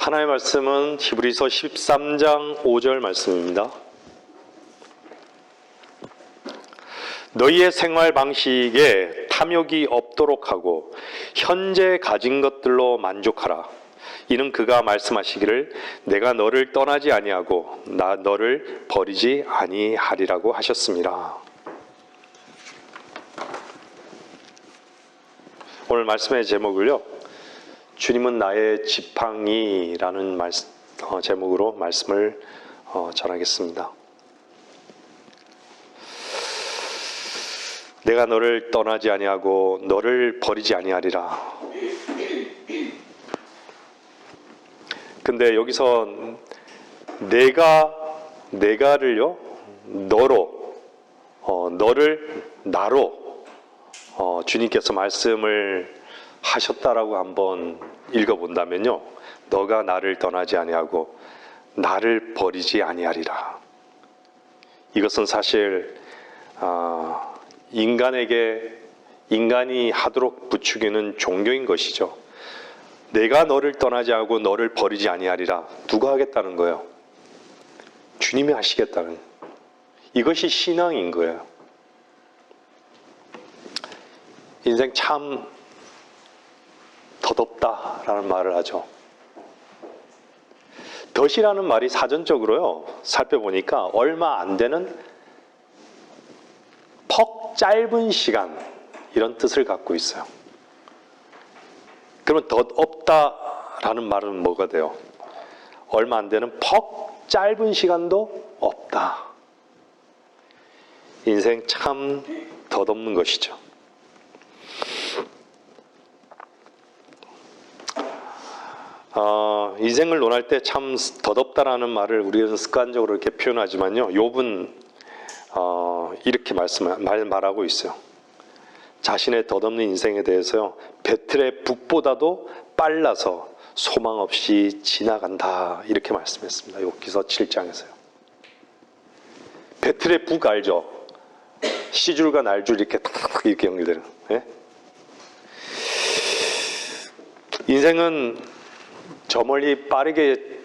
하나님의 말씀은 히브리서 13장 5절 말씀입니다. 너희의 생활 방식에 탐욕이 없도록 하고 현재 가진 것들로 만족하라. 이는 그가 말씀하시기를 내가 너를 떠나지 아니하고 나 너를 버리지 아니하리라고 하셨습니다. 오늘 말씀의 제목을요, 주님은 나의 지팡이라는 제목으로 말씀을 전하겠습니다. 내가 너를 떠나지 아니하고 너를 버리지 아니하리라. 근데 여기서 내가를요 너로 너를 나로 주님께서 말씀을 하셨다라고 한번 읽어본다면요, 너가 나를 떠나지 아니하고 나를 버리지 아니하리라. 이것은 사실 인간이 하도록 부추기는 종교인 것이죠. 내가 너를 떠나지 않고 너를 버리지 아니하리라. 누가 하겠다는 거예요? 주님이 하시겠다는. 이것이 신앙인 거예요. 인생 참 덧없다라는 말을 하죠. 덧이라는 말이 사전적으로요, 살펴보니까 얼마 안 되는 퍽 짧은 시간, 이런 뜻을 갖고 있어요. 그러면 덧없다라는 말은 뭐가 돼요? 얼마 안 되는 퍽 짧은 시간도 없다. 인생 참 덧없는 것이죠. 인생을 논할 때 참 덧없다라는 말을 우리는 습관적으로 이렇게 표현하지만요, 욥은 이렇게 말하고 있어요. 자신의 덧없는 인생에 대해서요, 배틀의 북보다도 빨라서 소망 없이 지나간다, 이렇게 말씀했습니다. 욥기서 7장에서요. 배틀의 북 알죠? 시줄과 날줄 이렇게 탁 이렇게 연결되는. 예? 인생은 저 멀리 빠르게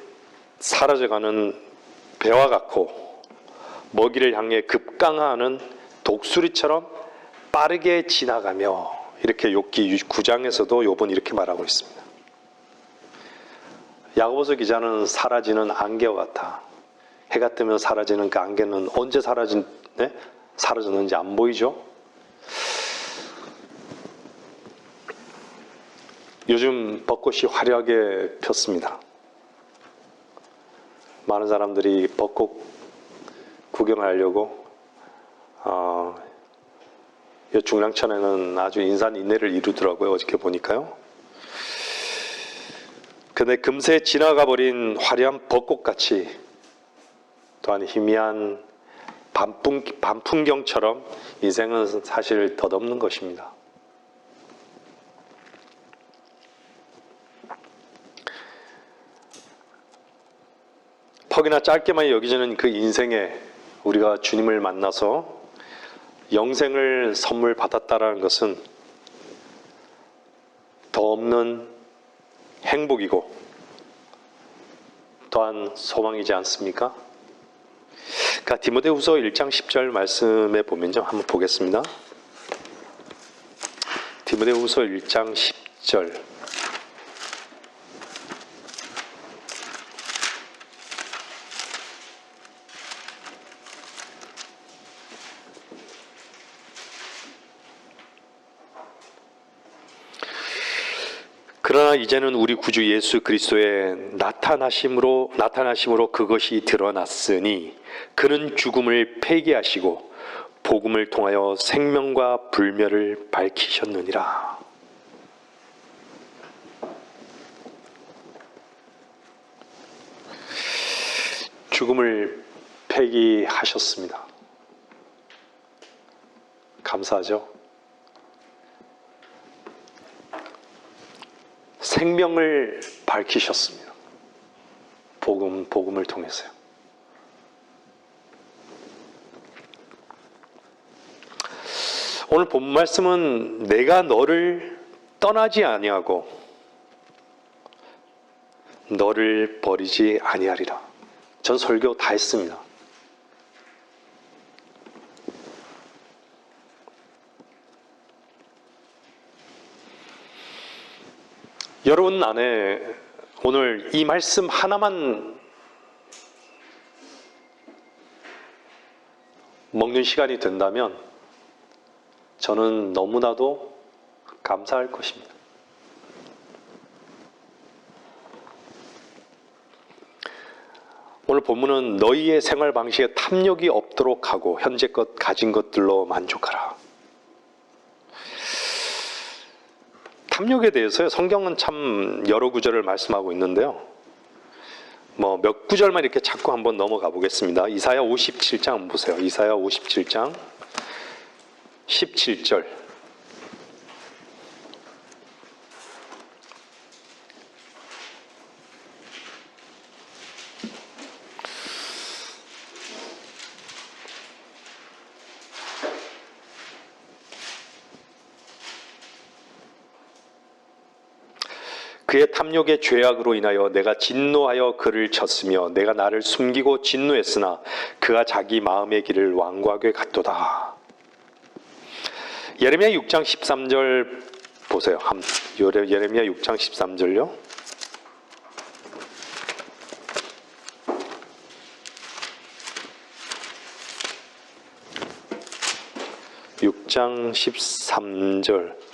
사라져가는 배와 같고 먹이를 향해 급강하는 독수리처럼 빠르게 지나가며, 이렇게 욥기 9장에서도 욥은 이렇게 말하고 있습니다. 야고보서 기자는 사라지는 안개와 같아. 해가 뜨면 사라지는 그 안개는 언제 사라졌는지 안 보이죠? 요즘 벚꽃이 화려하게 폈습니다. 많은 사람들이 벚꽃 구경하려고 이 중랑천에는 아주 인산인해를 이루더라고요. 어저께 보니까요. 근데 금세 지나가 버린 화려한 벚꽃같이 또한 희미한 밤풍경처럼 인생은 사실 덧없는 것입니다. 퍽이나 짧게만 여기지는 그 인생에 우리가 주님을 만나서 영생을 선물 받았다라는 것은 더 없는 행복이고 또한 소망이지 않습니까? 그러니까 디모데후서 1장 10절 말씀에 보면 좀 한번 보겠습니다. 디모데후서 1장 10절. 그러나 이제는 우리 구주 예수 그리스도의 나타나심으로 그것이 드러났으니 그는 죽음을 폐기하시고 복음을 통하여 생명과 불멸을 밝히셨느니라. 죽음을 폐기하셨습니다. 감사하죠? 생명을 밝히셨습니다. 복음을 통해서요. 오늘 본 말씀은 내가 너를 떠나지 아니하고 너를 버리지 아니하리라. 전 설교 다 했습니다. 여러분 안에 오늘 이 말씀 하나만 먹는 시간이 된다면 저는 너무나도 감사할 것입니다. 오늘 본문은 너희의 생활 방식에 탐욕이 없도록 하고 현재껏 가진 것들로 만족하라. 탐욕에 대해서요, 성경은 참 여러 구절을 말씀하고 있는데요. 몇 구절만 이렇게 찾고 한번 넘어가 보겠습니다. 이사야 57장 한번 보세요. 이사야 57장 17절. 그의 탐욕의 죄악으로 인하여 내가 진노하여 그를 쳤으며 내가 나를 숨기고 진노했으나 그가 자기 마음의 길을 완고하게 갔도다. 예레미야 6장 13절 보세요. 예레미야 6장 13절요. (6장 13절)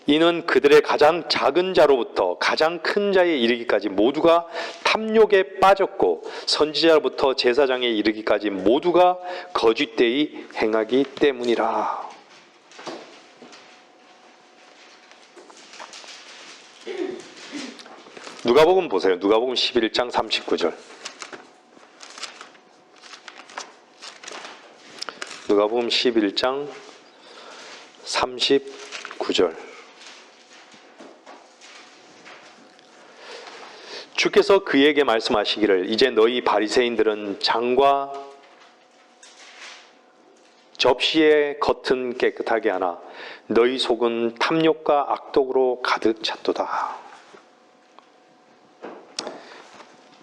이는 그들의 가장 작은 자로부터 가장 큰 자에 이르기까지 모두가 탐욕에 빠졌고 선지자로부터 제사장에 이르기까지 모두가 거짓되이 행하기 때문이라. 누가복음 보세요. 누가복음 11장 39절. 누가복음 11장 39절. 주께서 그에게 말씀하시기를 이제 너희 바리새인들은 장과 접시의 겉은 깨끗하게 하나 너희 속은 탐욕과 악독으로 가득 찼도다.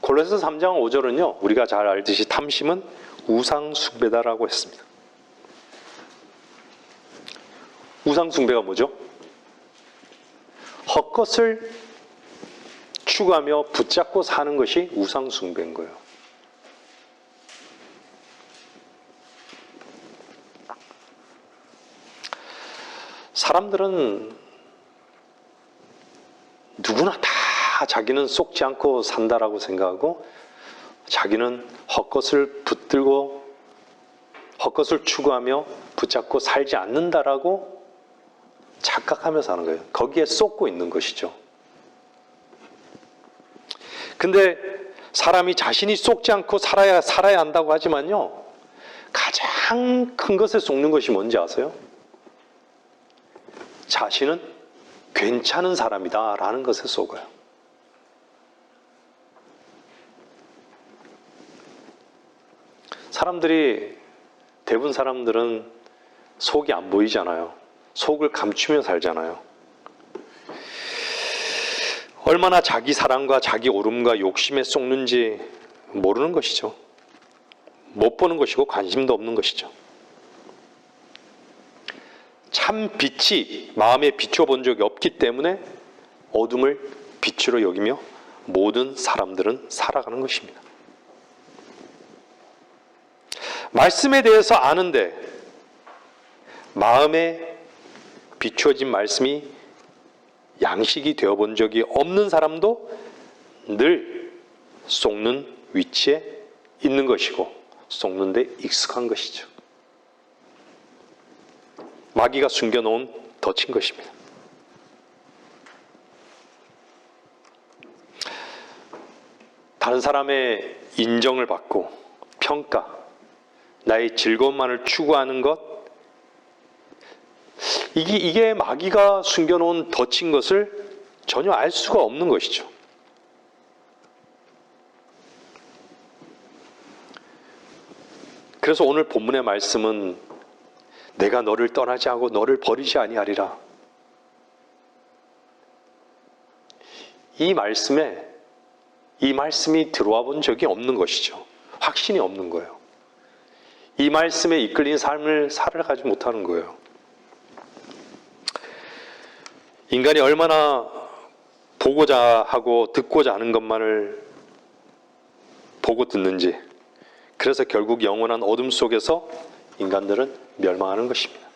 골로새서 3장 5절은요, 우리가 잘 알듯이 탐심은 우상 숭배다라고 했습니다. 우상 숭배가 뭐죠? 헛것을 추구하며 붙잡고 사는 것이 우상 숭배인 거예요. 사람들은 누구나 다 자기는 속지 않고 산다라고 생각하고 자기는 헛것을 붙들고 헛것을 추구하며 붙잡고 살지 않는다라고 착각하며 사는 거예요. 거기에 쏟고 있는 것이죠. 근데 사람이 자신이 쏟지 않고 살아야 한다고 하지만요, 가장 큰 것에 속는 것이 뭔지 아세요? 자신은 괜찮은 사람이다 라는 것에 속아요. 대부분 사람들은 속이 안 보이잖아요. 속을 감추며 살잖아요. 얼마나 자기 사랑과 자기 오름과 욕심에 쏟는지 모르는 것이죠. 못 보는 것이고 관심도 없는 것이죠. 참 빛이 마음에 비춰본 적이 없기 때문에 어둠을 빛으로 여기며 모든 사람들은 살아가는 것입니다. 말씀에 대해서 아는데 마음에 비추어진 말씀이 양식이 되어본 적이 없는 사람도 늘 쏟는 위치에 있는 것이고 쏟는 데 익숙한 것이죠. 마귀가 숨겨놓은 덫인 것입니다. 다른 사람의 인정을 받고 평가, 나의 즐거움만을 추구하는 것, 이게 마귀가 숨겨놓은 덫인 것을 전혀 알 수가 없는 것이죠. 그래서 오늘 본문의 말씀은 내가 너를 떠나지 않고 너를 버리지 아니하리라. 이 말씀에 이 말씀이 들어와 본 적이 없는 것이죠. 확신이 없는 거예요. 이 말씀에 이끌린 삶을 살아가지 못하는 거예요. 인간이 얼마나 보고자 하고 듣고자 하는 것만을 보고 듣는지, 그래서 결국 영원한 어둠 속에서 인간들은 멸망하는 것입니다.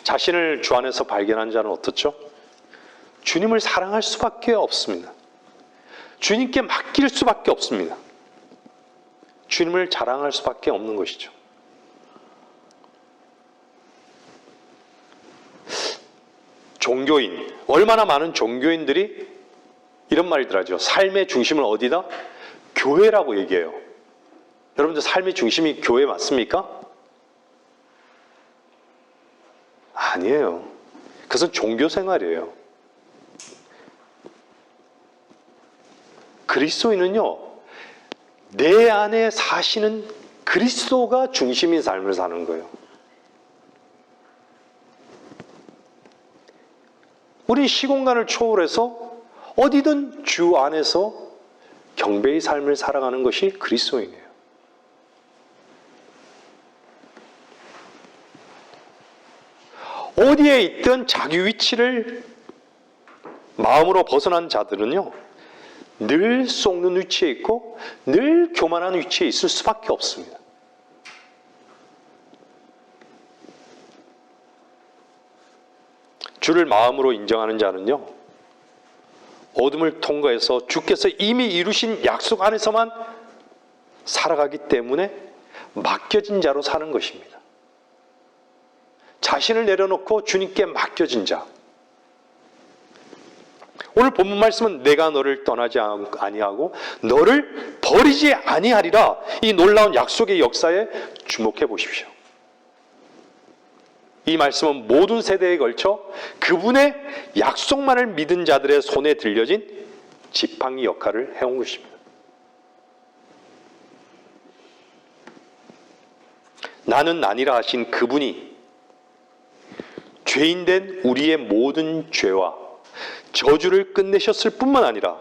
자신을 주 안에서 발견한 자는 어떻죠? 주님을 사랑할 수밖에 없습니다. 주님께 맡길 수밖에 없습니다. 주님을 자랑할 수밖에 없는 것이죠. 종교인, 얼마나 많은 종교인들이 이런 말들 하죠. 삶의 중심을 어디다? 교회라고 얘기해요. 여러분들 삶의 중심이 교회 맞습니까? 아니에요. 그것은 종교 생활이에요. 그리스도인은요, 내 안에 사시는 그리스도가 중심인 삶을 사는 거예요. 우리 시공간을 초월해서 어디든 주 안에서 경배의 삶을 살아가는 것이 그리스도인이에요. 어디에 있든 자기 위치를 마음으로 벗어난 자들은요, 늘 속는 위치에 있고 늘 교만한 위치에 있을 수밖에 없습니다. 주를 마음으로 인정하는 자는요, 어둠을 통과해서 주께서 이미 이루신 약속 안에서만 살아가기 때문에 맡겨진 자로 사는 것입니다. 자신을 내려놓고 주님께 맡겨진 자. 오늘 본문 말씀은 내가 너를 떠나지 아니하고 너를 버리지 아니하리라, 이 놀라운 약속의 역사에 주목해 보십시오. 이 말씀은 모든 세대에 걸쳐 그분의 약속만을 믿은 자들의 손에 들려진 지팡이 역할을 해온 것입니다. 나는 아니라 하신 그분이 죄인된 우리의 모든 죄와 저주를 끝내셨을 뿐만 아니라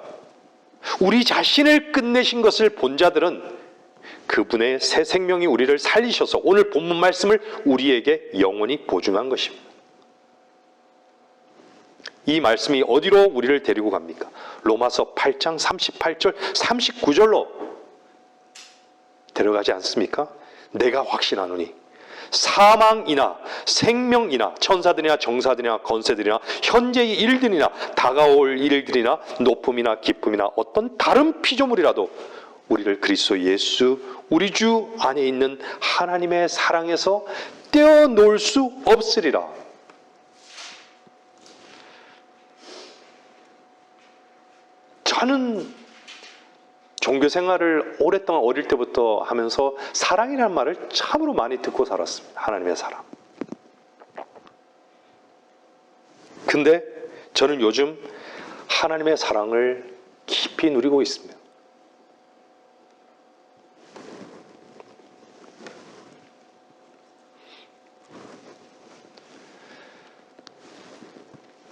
우리 자신을 끝내신 것을 본 자들은 그분의 새 생명이 우리를 살리셔서 오늘 본문 말씀을 우리에게 영원히 보증한 것입니다. 이 말씀이 어디로 우리를 데리고 갑니까? 로마서 8장 38절 39절로 데려가지 않습니까? 내가 확신하노니 사망이나 생명이나 천사들이나 정사들이나 건세들이나 현재의 일들이나 다가올 일들이나 높음이나 기쁨이나 어떤 다른 피조물이라도 우리를 그리스도 예수 우리 주 안에 있는 하나님의 사랑에서 떼어놓을 수 없으리라. 저는 종교 생활을 오랫동안 어릴 때부터 하면서 사랑이라는 말을 참으로 많이 듣고 살았습니다. 하나님의 사랑. 근데 저는 요즘 하나님의 사랑을 깊이 누리고 있습니다.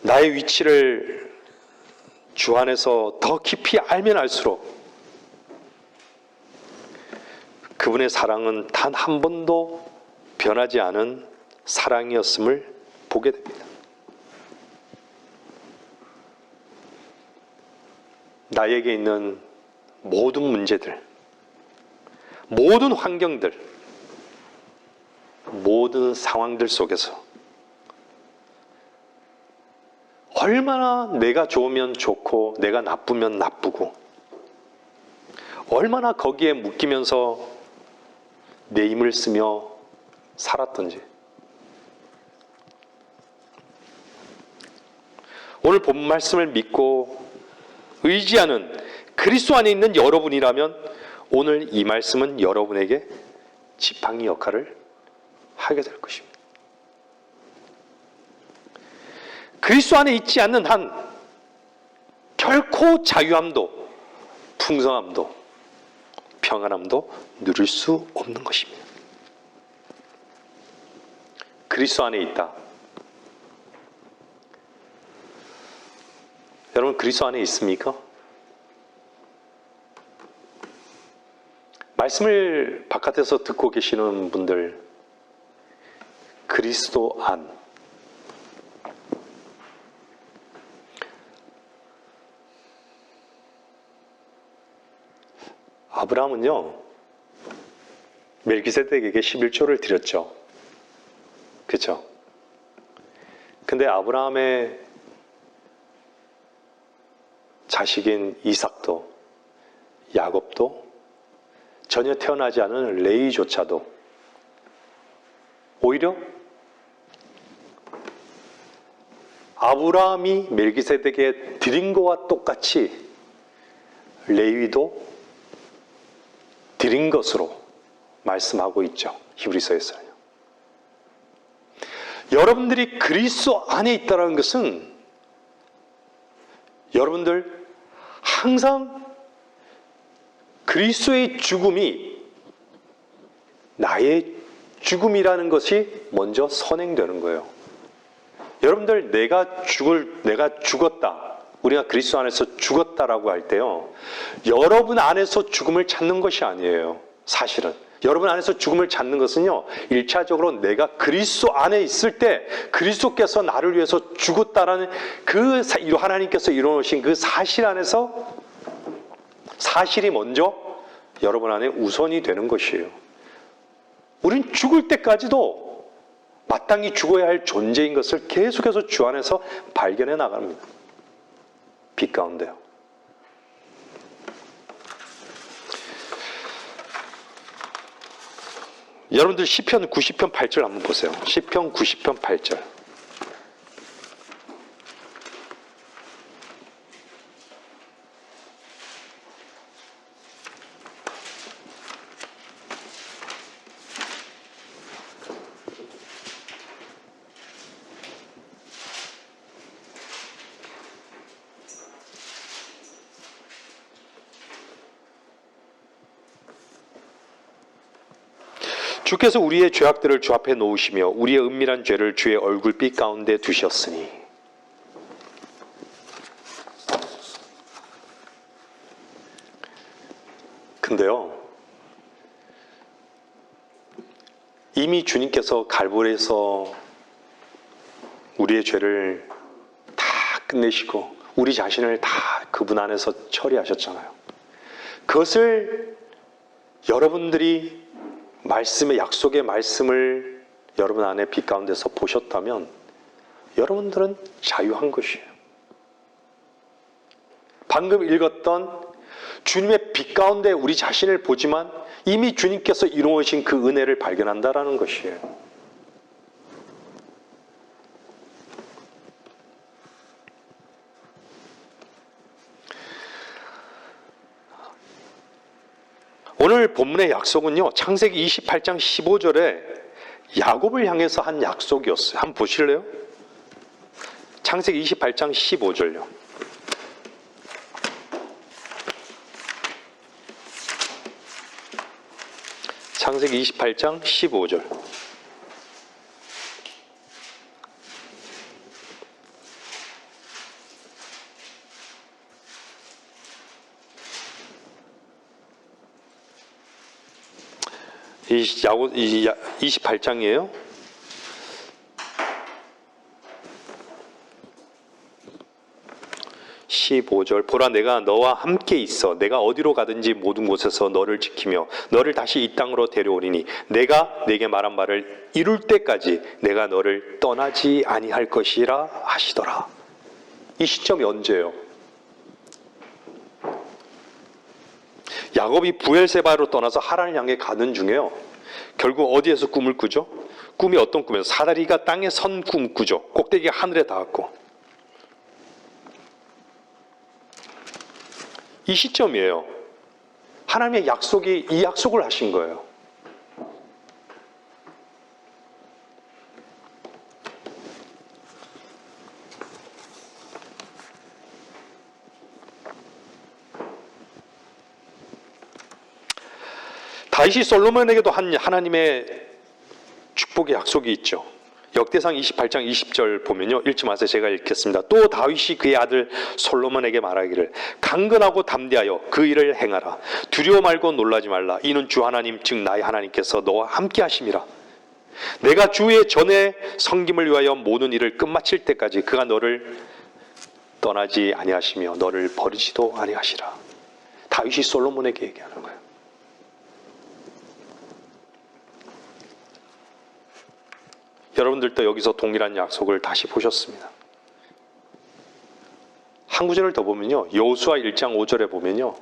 나의 위치를 주 안에서 더 깊이 알면 알수록 그분의 사랑은 단 한 번도 변하지 않은 사랑이었음을 보게 됩니다. 나에게 있는 모든 문제들, 모든 환경들, 모든 상황들 속에서 얼마나 내가 좋으면 좋고 내가 나쁘면 나쁘고 얼마나 거기에 묶이면서 내 힘을 쓰며 살았던지, 오늘 본 말씀을 믿고 의지하는 그리스도 안에 있는 여러분이라면 오늘 이 말씀은 여러분에게 지팡이 역할을 하게 될 것입니다. 그리스도 안에 있지 않는 한 결코 자유함도 풍성함도 평안함도 누릴 수 없는 것입니다. 그리스도 안에 있다. 여러분 그리스도 안에 있습니까? 말씀을 바깥에서 듣고 계시는 분들, 그리스도 안, 아브라함은요, 멜기세덱에게 11조를 드렸죠. 그렇죠? 근데 아브라함의 자식인 이삭도, 야곱도, 전혀 태어나지 않은 레위조차도 오히려 아브라함이 멜기세덱에 드린 것과 똑같이 레위도 드린 것으로 말씀하고 있죠. 히브리서에서요. 여러분들이 그리스도 안에 있다는 것은 여러분들 항상 그리스도의 죽음이 나의 죽음이라는 것이 먼저 선행되는 거예요. 여러분들 내가 죽었다. 우리가 그리스도 안에서 죽었다라고 할 때요. 여러분 안에서 죽음을 찾는 것이 아니에요. 사실은. 여러분 안에서 죽음을 찾는 것은요. 1차적으로 내가 그리스도 안에 있을 때 그리스도께서 나를 위해서 죽었다라는 그 하나님께서 이루어놓으신 그 사실 안에서 사실이 먼저 여러분 안에 우선이 되는 것이에요. 우린 죽을 때까지도 마땅히 죽어야 할 존재인 것을 계속해서 주 안에서 발견해 나갑니다. 빛 가운데요. 여러분들 시편 90편 8절 한번 보세요. 시편 90편 8절. 주께서 우리의 죄악들을 주 앞에 놓으시며 우리의 은밀한 죄를 주의 얼굴빛 가운데 두셨으니. 근데요, 이미 주님께서 갈보리에서 우리의 죄를 다 끝내시고 우리 자신을 다 그분 안에서 처리하셨잖아요. 그것을 여러분들이 말씀의 약속의 말씀을 여러분 안에 빛 가운데서 보셨다면 여러분들은 자유한 것이에요. 방금 읽었던 주님의 빛 가운데 우리 자신을 보지만 이미 주님께서 이루어진 그 은혜를 발견한다라는 것이에요. 오늘 본문의 약속은요. 창세기 28장 15절에 야곱을 향해서 한 약속이었어요. 한번 보실래요? 창세기 28장 15절요. 창세기 28장 15절. 이 28장이에요. 보라 내가 너와 함께 있어 내가 어디로 가든지 모든 곳에서 너를 지키며 너를 다시 이 땅으로 데려오리니 내가 네게 말한 말을 이룰 때까지 내가 너를 떠나지 아니할 것이라 하시더라. 이 시점이 언제예요? 야곱이 부엘세바로 떠나서 하란을 향해 가는 중에요. 결국 어디에서 꿈을 꾸죠? 꿈이 어떤 꿈이에요? 사다리가 땅에 선 꿈 꾸죠. 꼭대기가 하늘에 닿았고. 이 시점이에요. 하나님의 약속이 이 약속을 하신 거예요. 다윗이 솔로몬에게도 한 하나님의 축복의 약속이 있죠. 역대상 28장 20절 보면요, 읽지 마세요. 제가 읽겠습니다. 또 다윗이 그의 아들 솔로몬에게 말하기를 강건하고 담대하여 그 일을 행하라. 두려워 말고 놀라지 말라. 이는 주 하나님 즉 나의 하나님께서 너와 함께 하심이라. 내가 주의 전에 섬김을 위하여 모든 일을 끝마칠 때까지 그가 너를 떠나지 아니하시며 너를 버리지도 아니하시라. 다윗이 솔로몬에게 얘기하는 거예요. 여러분들도 여기서 동일한 약속을 다시 보셨습니다. 한 구절을 더 보면요, 여호수아 1장 5절에 보면요,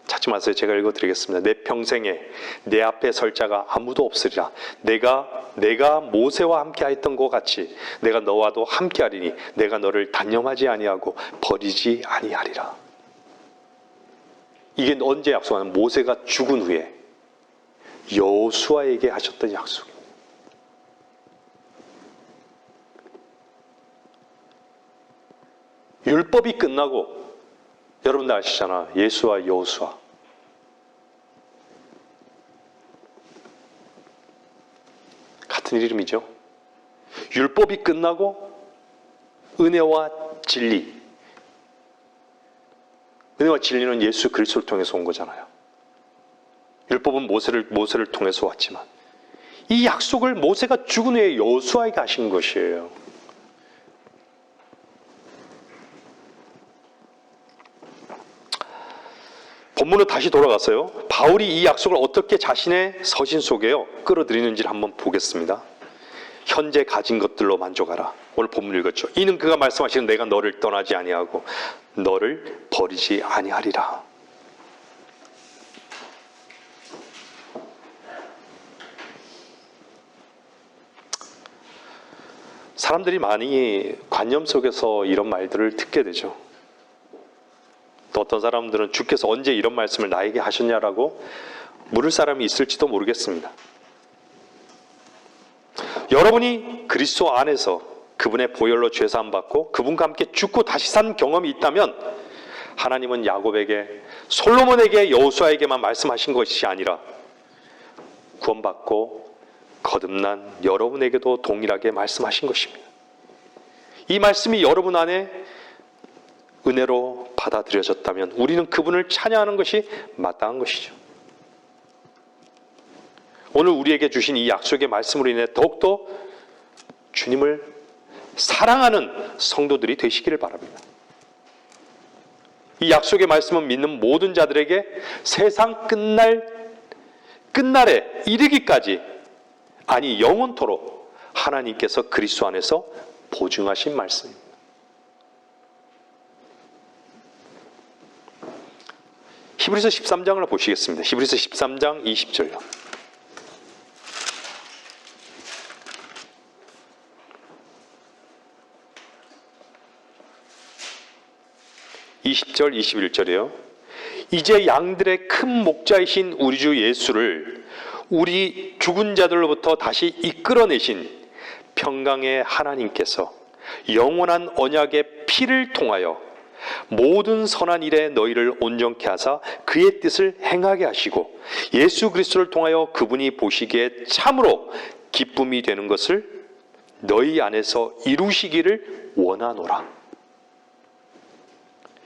찾지 마세요. 제가 읽어드리겠습니다. 내 평생에 내 앞에 설 자가 아무도 없으리라. 내가 모세와 함께 하였던 것 같이 내가 너와도 함께 하리니 내가 너를 단념하지 아니하고 버리지 아니하리라. 이게 언제 약속하는? 모세가 죽은 후에 여호수아에게 하셨던 약속입니다. 율법이 끝나고, 여러분들 아시잖아, 예수와 여호수아. 같은 이름이죠. 율법이 끝나고 은혜와 진리. 은혜와 진리는 예수 그리스도를 통해서 온 거잖아요. 율법은 모세를 통해서 왔지만 이 약속을 모세가 죽은 후에 여호수아에게 하신 것이에요. 본문으로 다시 돌아가서요, 바울이 이 약속을 어떻게 자신의 서신 속에요 끌어들이는지를 한번 보겠습니다. 현재 가진 것들로 만족하라. 오늘 본문 읽었죠. 이는 그가 말씀하시는 내가 너를 떠나지 아니하고 너를 버리지 아니하리라. 사람들이 많이 관념 속에서 이런 말들을 듣게 되죠. 또 어떤 사람들은 주께서 언제 이런 말씀을 나에게 하셨냐라고 물을 사람이 있을지도 모르겠습니다. 여러분이 그리스도 안에서 그분의 보혈로 죄사함 받고 그분과 함께 죽고 다시 산 경험이 있다면 하나님은 야곱에게, 솔로몬에게, 여호수아에게만 말씀하신 것이 아니라 구원받고 거듭난 여러분에게도 동일하게 말씀하신 것입니다. 이 말씀이 여러분 안에 은혜로 받아들여졌다면 우리는 그분을 찬양하는 것이 마땅한 것이죠. 오늘 우리에게 주신 이 약속의 말씀으로 인해 더욱더 주님을 사랑하는 성도들이 되시기를 바랍니다. 이 약속의 말씀은 믿는 모든 자들에게 세상 끝날에 이르기까지, 아니 영원토록 하나님께서 그리스도 안에서 보증하신 말씀입니다. 히브리서 13장을 보시겠습니다. 히브리서 13장 20절요. 20절 21절이에요. 이제 양들의 큰 목자이신 우리 주 예수를 우리 죽은 자들로부터 다시 이끌어내신 평강의 하나님께서 영원한 언약의 피를 통하여 모든 선한 일에 너희를 온전케 하사 그의 뜻을 행하게 하시고 예수 그리스도를 통하여 그분이 보시기에 참으로 기쁨이 되는 것을 너희 안에서 이루시기를 원하노라.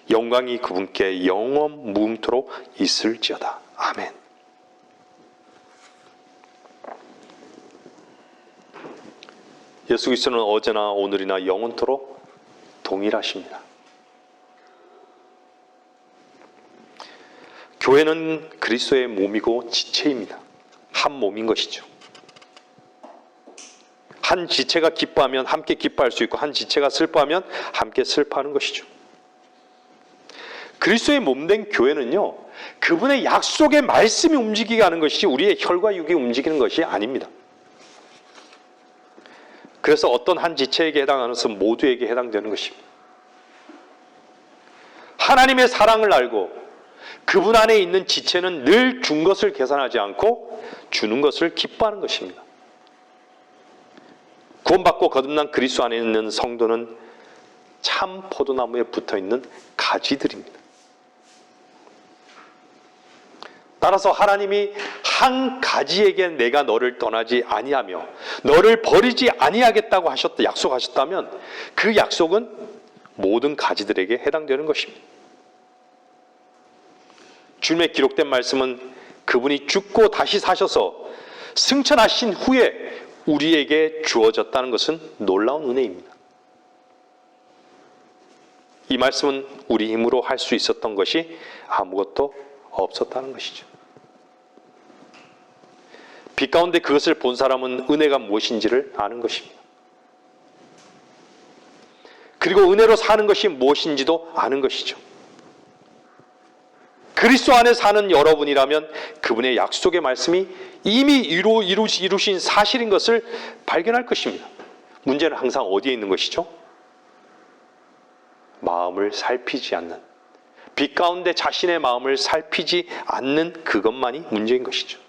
영광이 그분께 영원 무음토록 있을지어다. 아멘. 예수 그리스도는 어제나 오늘이나 영원토록 동일하십니다. 교회는 그리스도의 몸이고 지체입니다. 한 몸인 것이죠. 한 지체가 기뻐하면 함께 기뻐할 수 있고 한 지체가 슬퍼하면 함께 슬퍼하는 것이죠. 그리스도의 몸된 교회는요, 그분의 약속의 말씀이 움직이게 하는 것이지 우리의 혈과 육이 움직이는 것이 아닙니다. 그래서 어떤 한 지체에게 해당하는 것은 모두에게 해당되는 것입니다. 하나님의 사랑을 알고 그분 안에 있는 지체는 늘 준 것을 계산하지 않고 주는 것을 기뻐하는 것입니다. 구원받고 거듭난 그리스도 안에 있는 성도는 참 포도나무에 붙어있는 가지들입니다. 따라서 하나님이 한 가지에게 내가 너를 떠나지 아니하며 너를 버리지 아니하겠다고 약속하셨다면 그 약속은 모든 가지들에게 해당되는 것입니다. 주님의 기록된 말씀은 그분이 죽고 다시 사셔서 승천하신 후에 우리에게 주어졌다는 것은 놀라운 은혜입니다. 이 말씀은 우리 힘으로 할 수 있었던 것이 아무것도 없었다는 것이죠. 빛 가운데 그것을 본 사람은 은혜가 무엇인지를 아는 것입니다. 그리고 은혜로 사는 것이 무엇인지도 아는 것이죠. 그리스도 안에 사는 여러분이라면 그분의 약속의 말씀이 이미 이루신 사실인 것을 발견할 것입니다. 문제는 항상 어디에 있는 것이죠? 마음을 살피지 않는, 빛 가운데 자신의 마음을 살피지 않는 그것만이 문제인 것이죠.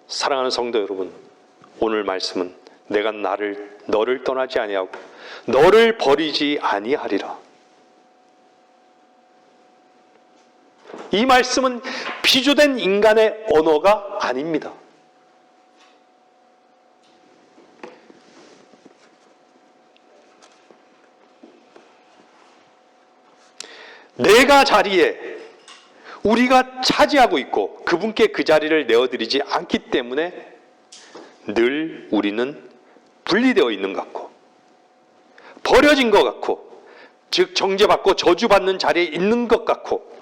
사랑하는 성도 여러분, 오늘 말씀은 내가 너를 떠나지 아니하고 너를 버리지 아니하리라. 이 말씀은 피조된 인간의 언어가 아닙니다. 내가 자리에 우리가 차지하고 있고 그분께 그 자리를 내어드리지 않기 때문에 늘 우리는 분리되어 있는 것 같고 버려진 것 같고, 즉 정죄받고 저주받는 자리에 있는 것 같고,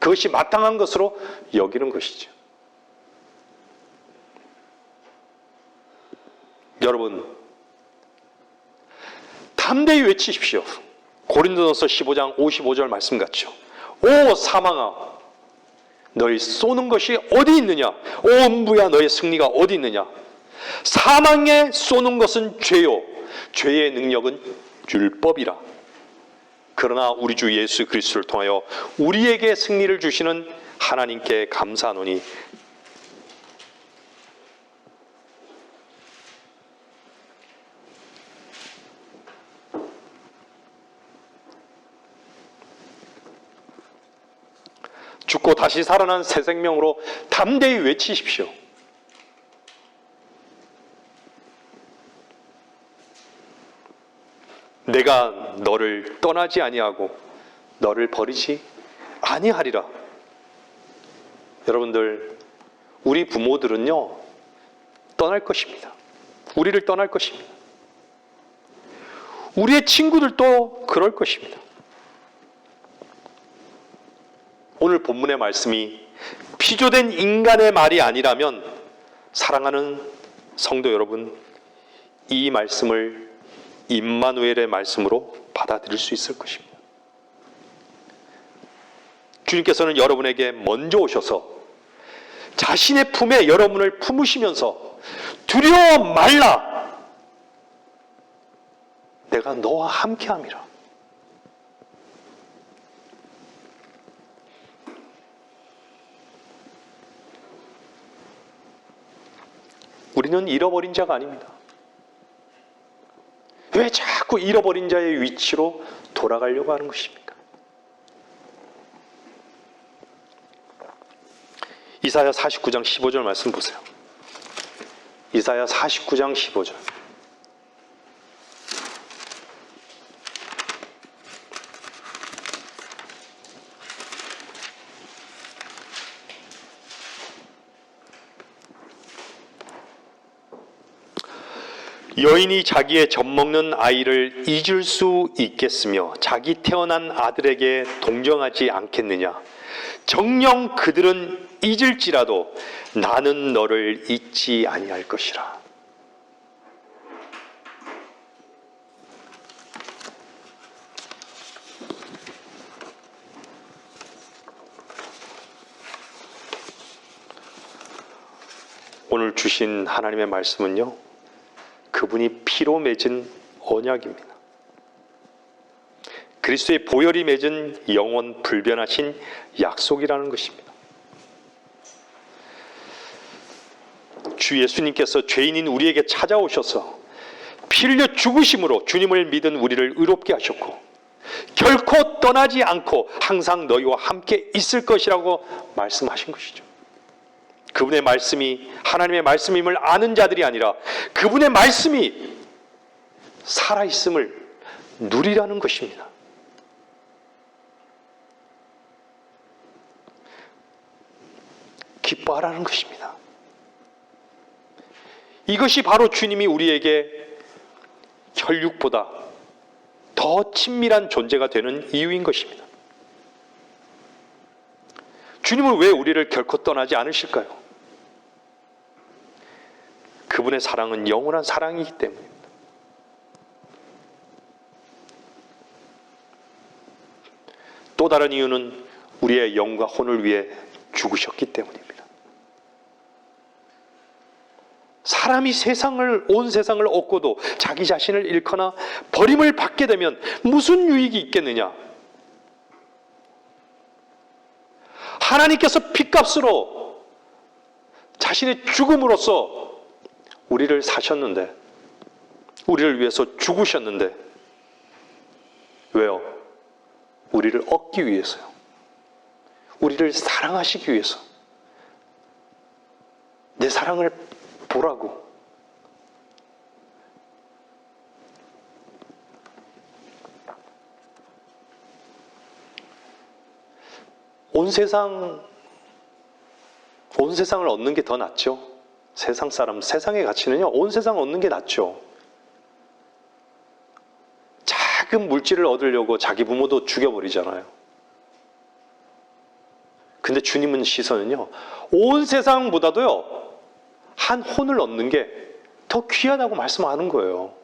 그것이 마땅한 것으로 여기는 것이죠. 여러분, 담대히 외치십시오. 고린도전서 15장 55절 말씀 같죠. 오 사망아, 너희 쏘는 것이 어디 있느냐? 오 음부야, 너의 승리가 어디 있느냐? 사망에 쏘는 것은 죄요, 죄의 능력은 율법이라. 그러나 우리 주 예수 그리스도를 통하여 우리에게 승리를 주시는 하나님께 감사하노니 죽고 다시 살아난 새 생명으로 담대히 외치십시오. 내가 너를 떠나지 아니하고 너를 버리지 아니하리라. 여러분들, 우리 부모들은요 떠날 것입니다. 우리를 떠날 것입니다. 우리의 친구들도 그럴 것입니다. 오늘 본문의 말씀이 피조된 인간의 말이 아니라면, 사랑하는 성도 여러분, 이 말씀을 임마누엘의 말씀으로 받아들일 수 있을 것입니다. 주님께서는 여러분에게 먼저 오셔서 자신의 품에 여러분을 품으시면서 두려워 말라, 내가 너와 함께함이라. 우리는 잃어버린 자가 아닙니다. 왜 자꾸 잃어버린 자의 위치로 돌아가려고 하는 것입니까? 이사야 49장 15절 말씀 보세요. 이사야 49장 15절. 여인이 자기의 젖먹는 아이를 잊을 수 있겠으며 자기 태어난 아들에게 동정하지 않겠느냐? 정녕 그들은 잊을지라도 나는 너를 잊지 아니할 것이라. 오늘 주신 하나님의 말씀은요, 그분이 피로 맺은 언약입니다. 그리스도의 보혈이 맺은 영원 불변하신 약속이라는 것입니다. 주 예수님께서 죄인인 우리에게 찾아오셔서 피 흘려 죽으심으로 주님을 믿은 우리를 의롭게 하셨고, 결코 떠나지 않고 항상 너희와 함께 있을 것이라고 말씀하신 것이죠. 그분의 말씀이 하나님의 말씀임을 아는 자들이 아니라 그분의 말씀이 살아있음을 누리라는 것입니다. 기뻐하라는 것입니다. 이것이 바로 주님이 우리에게 혈육보다 더 친밀한 존재가 되는 이유인 것입니다. 주님은 왜 우리를 결코 떠나지 않으실까요? 그분의 사랑은 영원한 사랑이기 때문입니다. 또 다른 이유는 우리의 영과 혼을 위해 죽으셨기 때문입니다. 사람이 온 세상을 얻고도 자기 자신을 잃거나 버림을 받게 되면 무슨 유익이 있겠느냐? 하나님께서 핏값으로 자신의 죽음으로써 우리를 사셨는데, 우리를 위해서 죽으셨는데, 왜요? 우리를 얻기 위해서요. 우리를 사랑하시기 위해서. 내 사랑을 보라고. 온 세상을 얻는 게 더 낫죠. 세상의 가치는요, 온 세상을 얻는 게 낫죠. 작은 물질을 얻으려고 자기 부모도 죽여버리잖아요. 근데 주님은 시선은요, 온 세상보다도요, 한 혼을 얻는 게 더 귀하다고 말씀하는 거예요.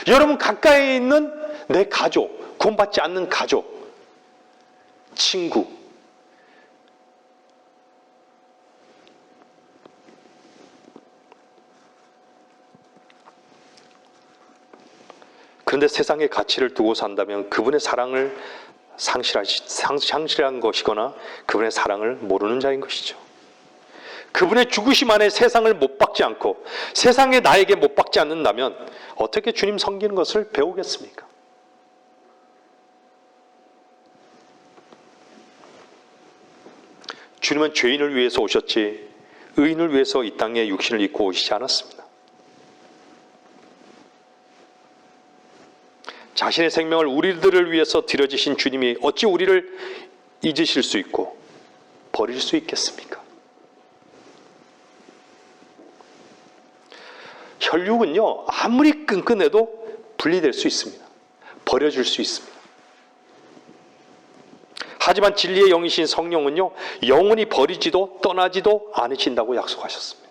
여러분 가까이 있는 내 가족, 구원받지 않는 가족, 친구, 그런데 세상의 가치를 두고 산다면 그분의 사랑을 상실한 것이거나 그분의 사랑을 모르는 자인 것이죠. 그분의 죽으심 안에 세상을 못 박지 않고 세상에 나에게 못 박지 않는다면 어떻게 주님 섬기는 것을 배우겠습니까? 주님은 죄인을 위해서 오셨지 의인을 위해서 이 땅에 육신을 입고 오시지 않았습니다. 자신의 생명을 우리들을 위해서 드려지신 주님이 어찌 우리를 잊으실 수 있고 버릴 수 있겠습니까? 혈육은요, 아무리 끈끈해도 분리될 수 있습니다. 버려질 수 있습니다. 하지만 진리의 영이신 성령은요, 영원히 버리지도 떠나지도 않으신다고 약속하셨습니다.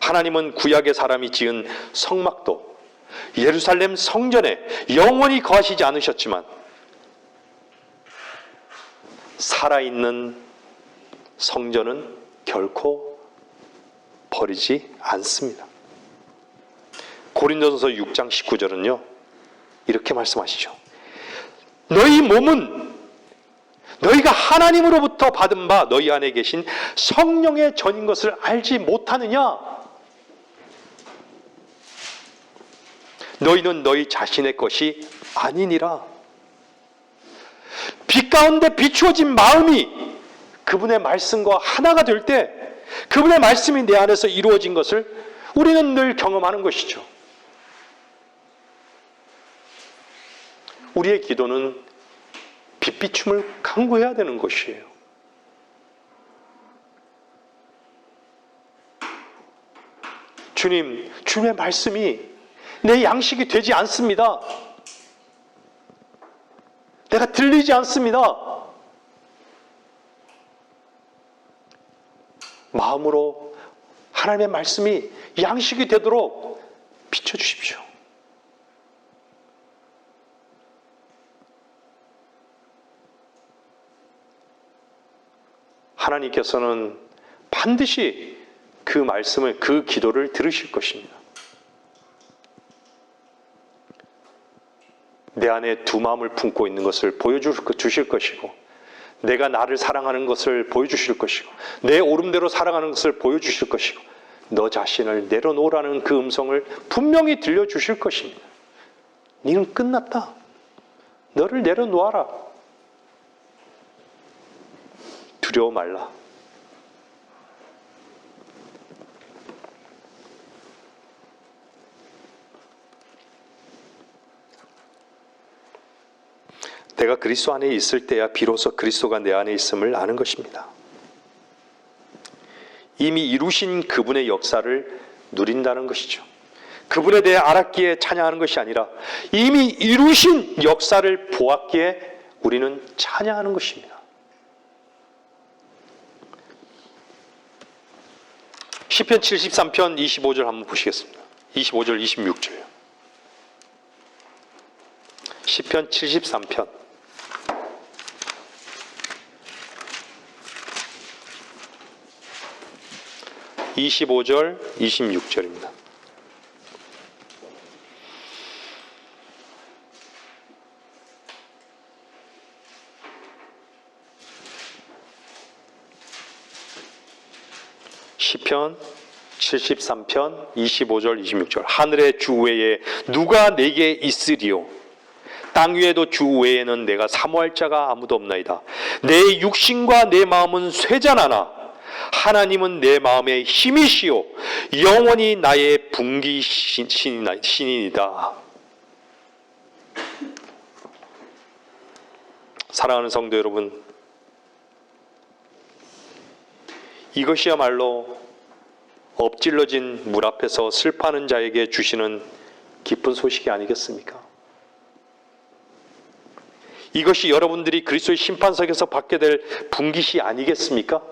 하나님은 구약의 사람이 지은 성막도 예루살렘 성전에 영원히 거하시지 않으셨지만 살아있는 성전은 결코 버리지 않습니다. 고린도전서 6장 19절은요, 이렇게 말씀하시죠. 너희 몸은 너희가 하나님으로부터 받은 바 너희 안에 계신 성령의 전인 것을 알지 못하느냐? 너희는 너희 자신의 것이 아니니라. 빛 가운데 비추어진 마음이 그분의 말씀과 하나가 될 때 그분의 말씀이 내 안에서 이루어진 것을 우리는 늘 경험하는 것이죠. 우리의 기도는 빛비춤을 강구해야 되는 것이에요. 주님, 주님의 말씀이 내 양식이 되지 않습니다. 내가 들리지 않습니다. 마음으로 하나님의 말씀이 양식이 되도록 비춰주십시오. 하나님께서는 반드시 그 말씀을, 그 기도를 들으실 것입니다. 내 안에 두 마음을 품고 있는 것을 보여주실 것이고, 내가 나를 사랑하는 것을 보여주실 것이고, 내 오름대로 살아가는 것을 보여주실 것이고, 너 자신을 내려놓으라는 그 음성을 분명히 들려주실 것입니다. 너는 끝났다. 너를 내려놓아라. 두려워 말라. 내가 그리스도 안에 있을 때야 비로소 그리스도가 내 안에 있음을 아는 것입니다. 이미 이루신 그분의 역사를 누린다는 것이죠. 그분에 대해 알았기에 찬양하는 것이 아니라 이미 이루신 역사를 보았기에 우리는 찬양하는 것입니다. 시편 73편 25절 한번 보시겠습니다. 25절 26절. 시편 73편 25절 26절입니다. 시편 73편 25절 26절. 하늘의 주 외에 누가 내게 있으리요? 땅 위에도 주 외에는 내가 사모할 자가 아무도 없나이다. 내 육신과 내 마음은 쇠잔하나 하나님은 내 마음의 힘이시요 영원히 나의 분기신이다. 사랑하는 성도 여러분, 이것이야말로 엎질러진 물 앞에서 슬퍼하는 자에게 주시는 기쁜 소식이 아니겠습니까? 이것이 여러분들이 그리스도의 심판석에서 받게 될 분깃이 아니겠습니까?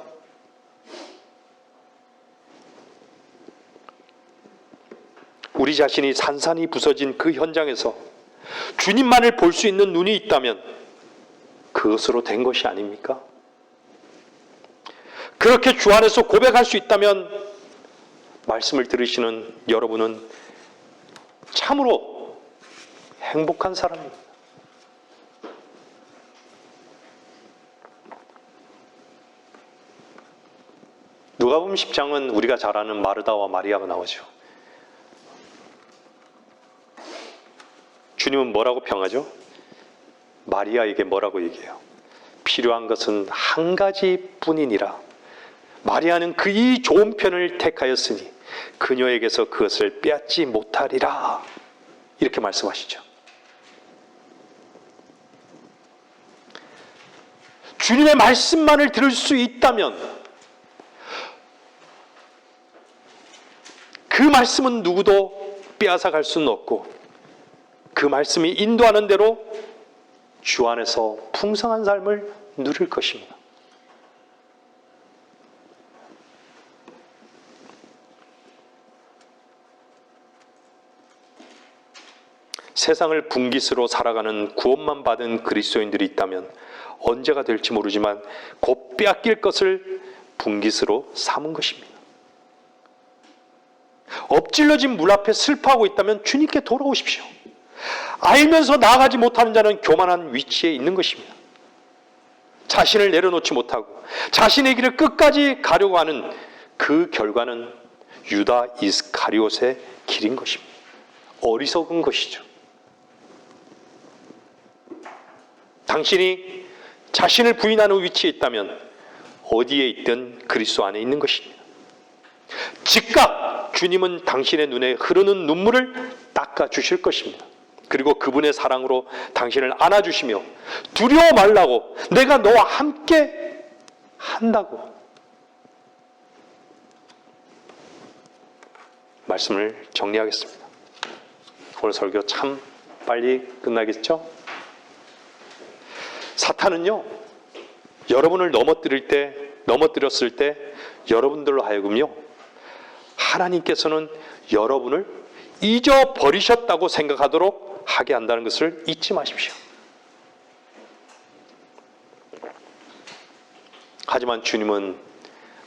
우리 자신이 산산이 부서진 그 현장에서 주님만을 볼 수 있는 눈이 있다면 그것으로 된 것이 아닙니까? 그렇게 주 안에서 고백할 수 있다면 말씀을 들으시는 여러분은 참으로 행복한 사람입니다. 누가복음 10장은 우리가 잘 아는 마르다와 마리아가 나오죠. 주님은 뭐라고 평하죠? 마리아에게 뭐라고 얘기해요? 필요한 것은 한 가지뿐이니라. 마리아는 그 이 좋은 편을 택하였으니 그녀에게서 그것을 빼앗지 못하리라. 이렇게 말씀하시죠. 주님의 말씀만을 들을 수 있다면 그 말씀은 누구도 빼앗아 갈 수는 없고 그 말씀이 인도하는 대로 주 안에서 풍성한 삶을 누릴 것입니다. 세상을 분깃으로 살아가는 구원만 받은 그리스도인들이 있다면 언제가 될지 모르지만 곧 빼앗길 것을 분깃으로 삼은 것입니다. 엎질러진 물 앞에 슬퍼하고 있다면 주님께 돌아오십시오. 알면서 나아가지 못하는 자는 교만한 위치에 있는 것입니다. 자신을 내려놓지 못하고 자신의 길을 끝까지 가려고 하는 그 결과는 유다 이스카리옷의 길인 것입니다. 어리석은 것이죠. 당신이 자신을 부인하는 위치에 있다면 어디에 있든 그리스도 안에 있는 것입니다. 즉각 주님은 당신의 눈에 흐르는 눈물을 닦아주실 것입니다. 그리고 그분의 사랑으로 당신을 안아주시며 두려워 말라고, 내가 너와 함께 한다고 말씀을 정리하겠습니다. 오늘 설교 참 빨리 끝나겠죠? 사탄은요, 여러분을 넘어뜨렸을 때 여러분들로 하여금요, 하나님께서는 여러분을 잊어버리셨다고 생각하도록 하게 한다는 것을 잊지 마십시오. 하지만 주님은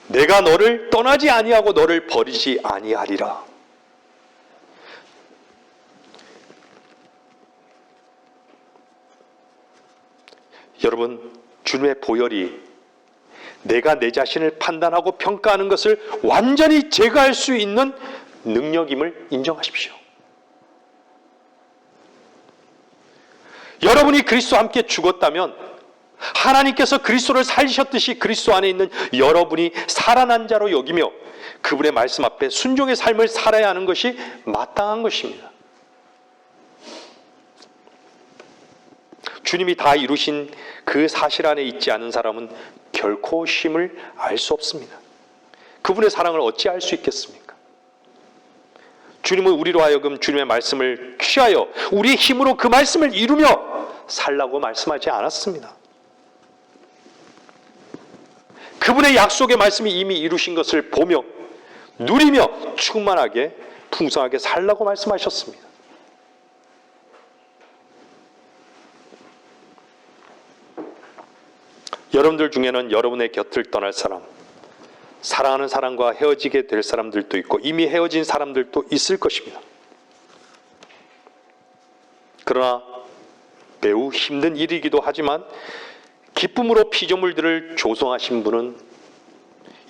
내가 너를 떠나지 아니하고 너를 버리지 아니하리라. 여러분, 주님의 보혈이 내가 내 자신을 판단하고 평가하는 것을 완전히 제거할 수 있는 능력임을 인정하십시오. 여러분이 그리스도와 함께 죽었다면 하나님께서 그리스도를 살리셨듯이 그리스도 안에 있는 여러분이 살아난 자로 여기며 그분의 말씀 앞에 순종의 삶을 살아야 하는 것이 마땅한 것입니다. 주님이 다 이루신 그 사실 안에 있지 않은 사람은 결코 쉼을 알 수 없습니다. 그분의 사랑을 어찌 알 수 있겠습니까? 주님은 우리로 하여금 주님의 말씀을 취하여 우리의 힘으로 그 말씀을 이루며 살라고 말씀하지 않았습니다. 그분의 약속의 말씀이 이미 이루신 것을 보며 누리며 충만하게 풍성하게 살라고 말씀하셨습니다. 여러분들 중에는 여러분의 곁을 떠날 사람, 사랑하는 사람과 헤어지게 될 사람들도 있고 이미 헤어진 사람들도 있을 것입니다. 그러나 매우 힘든 일이기도 하지만 기쁨으로 피조물들을 조성하신 분은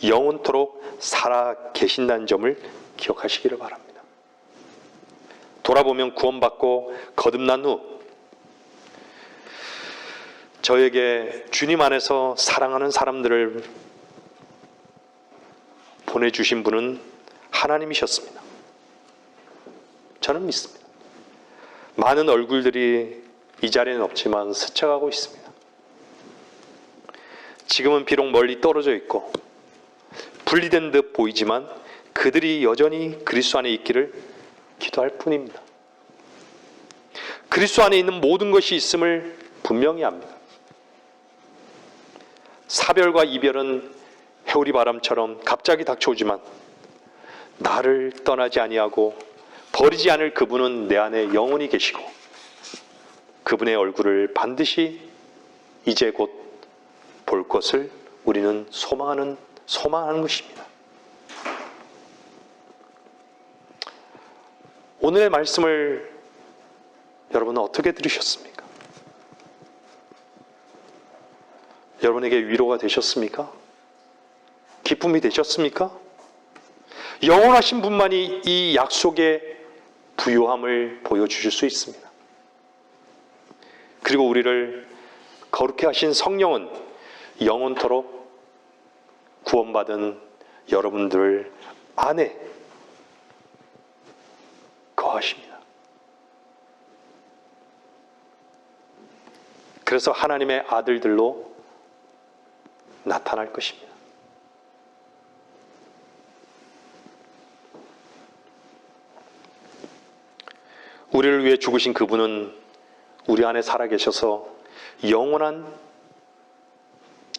영원토록 살아 계신다는 점을 기억하시기를 바랍니다. 돌아보면 구원받고 거듭난 후 저에게 주님 안에서 사랑하는 사람들을 보내주신 분은 하나님이셨습니다. 저는 믿습니다. 많은 얼굴들이 이 자리에는 없지만 스쳐가고 있습니다. 지금은 비록 멀리 떨어져 있고 분리된 듯 보이지만 그들이 여전히 그리스도 안에 있기를 기도할 뿐입니다. 그리스도 안에 있는 모든 것이 있음을 분명히 압니다. 사별과 이별은 해오리 바람처럼 갑자기 닥쳐오지만 나를 떠나지 아니하고 버리지 않을 그분은 내 안에 영원히 계시고 그분의 얼굴을 반드시 이제 곧 볼 것을 우리는 소망하는 것입니다. 오늘의 말씀을 여러분은 어떻게 들으셨습니까? 여러분에게 위로가 되셨습니까? 기쁨이 되셨습니까? 영원하신 분만이 이 약속의 부요함을 보여주실 수 있습니다. 그리고 우리를 거룩해 하신 성령은 영원토록 구원받은 여러분들 안에 거하십니다. 그래서 하나님의 아들들로 나타날 것입니다. 우리를 위해 죽으신 그분은 우리 안에 살아계셔서 영원한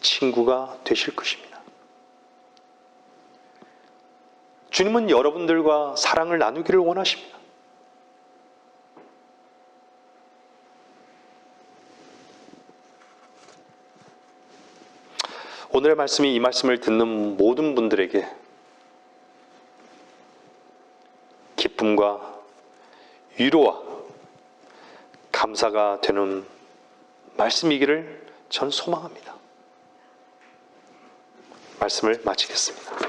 친구가 되실 것입니다. 주님은 여러분들과 사랑을 나누기를 원하십니다. 오늘의 말씀이 이 말씀을 듣는 모든 분들에게 기쁨과 위로와 감사가 되는 말씀이기를 전 소망합니다. 말씀을 마치겠습니다.